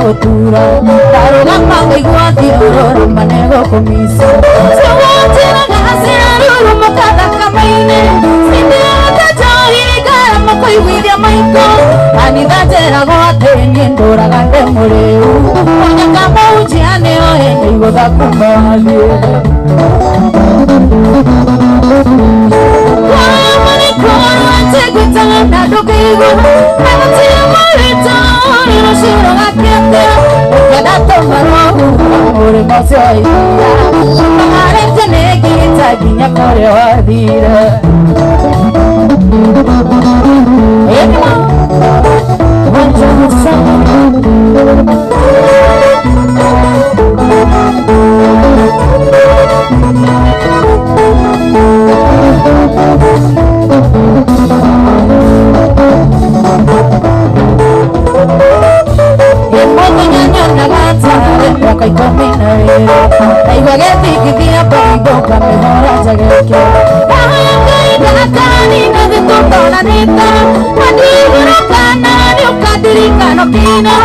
utura daroga manga igwathi urora manego komisa sawatira gasira ruru mukada kamaine sindiata jahiri garama koi widia maiko ani dajera gote nindora gande mureu onya kama ujiane ohe nigoda kumali Wamani kono tegutanga nadokigo Nanatia marita Nino shiro gakiete Ukadato marohu Uri mosio idea Mahare tenegi Taginya kore wadira Ekima Wanjana sama Kai komina ai wageti kidia paigo kamehora jageke kai datani na de tona neta madibura kana ni ukadiri kano kina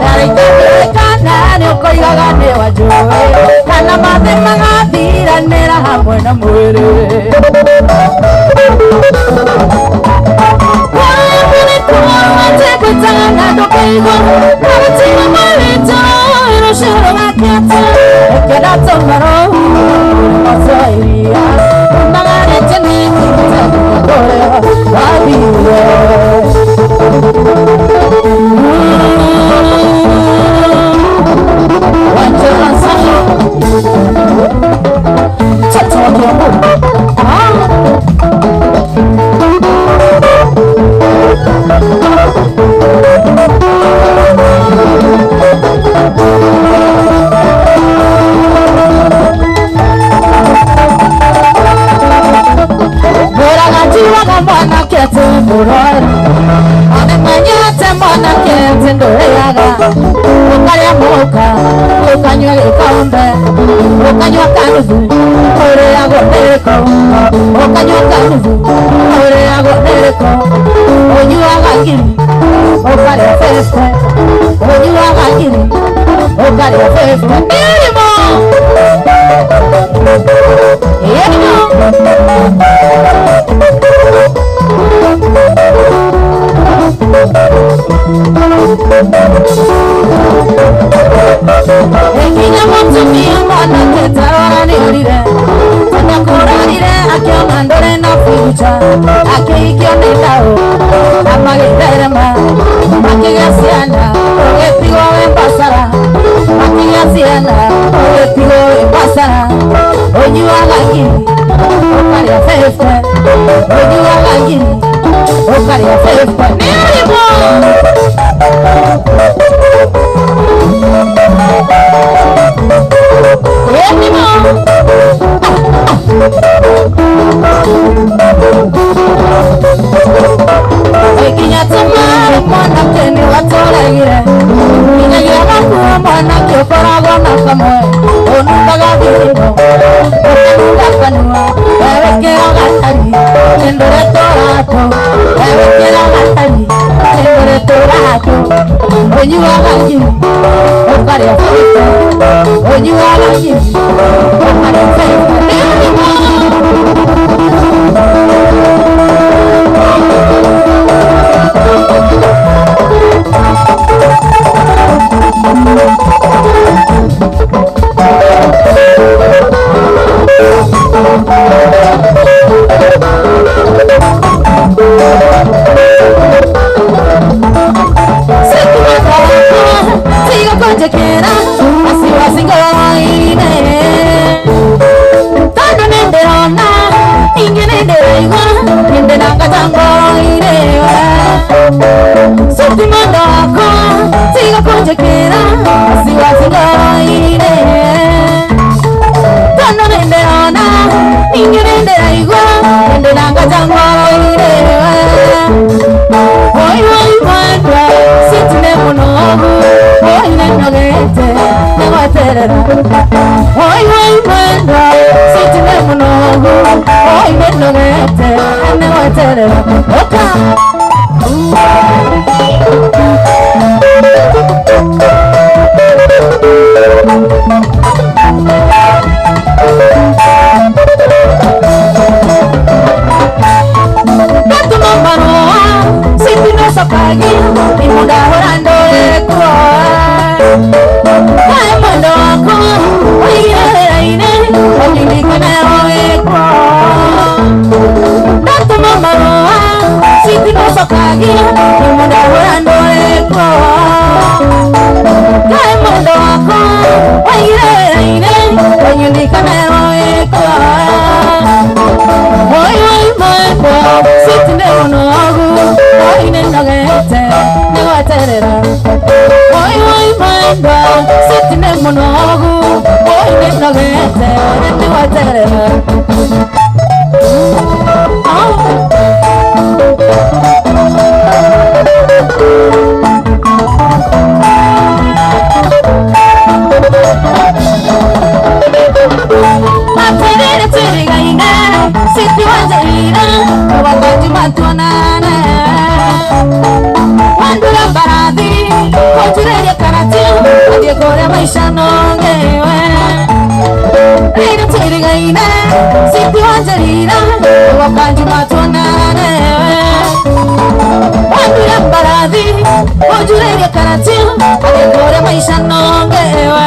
dai kana ni koigaga ne wajoe kana mate magadira nera hamwe na mwere wamene kwa tekutana dokeigo karatima marita shiro gakiete Kedato maro Mazoiria Magare teniki Kore Wabire Wanjala sahi Chatoto Mwana kete burora Amemanyate mwana kete ndoreaga Ukaria moka Ukanywa ikombe Ukanywa kanuvu Ureago nereko Ukanywa kanuvu Ureago nereko Unyuaga giri Ukaria feste Unyuaga giri Ukaria feste Nirimo Nirimo Ekinya mtumia mwana ketara ni orire Tanda kurarire akio mandore na fucha Akio ikio nendao Amagiterema Makigasiana Ogetigo embasara Makigasiana Ogetigo embasara Ojuaga gini Okaria fefe Ojuaga gini Okaria fefe Nirimo Nirimo Ekinya tamari mwana keni watolegire Inagira gakuwa mwana kiokorago na kamwe Onundaga virino Okanunga kanua Ewekera gatari Nendore torato Ewekera gatari Nendore torato Onyuaga gini Okaria fefe Onyuaga gini Okaria fefe Nirimo Sigo con chequera, así va sin goine. Tano nenderona, inge nenderaiwa, nenderanga tangoine. Sutimando ako, sigo con chequera, así va sin goine. Tano nenderona, inge nenderaiwa, nenderanga tangoine. Hoy voy mandra, sitine monogu, hoy nenogete, negoterera. Hoy voy mandra, sitine monogu, hoy nenogete, negoterera. Oka. monogu oi nina vete nini waterera Aterere tirigaine siti wajaira wakati matonane Wandura baradhi Kojureria karati Adie kore maisha nongewe Rina tirigaine siti wajaira wakati matonane Wandura baradhi Kojureria karati Adie kore maisha nongewe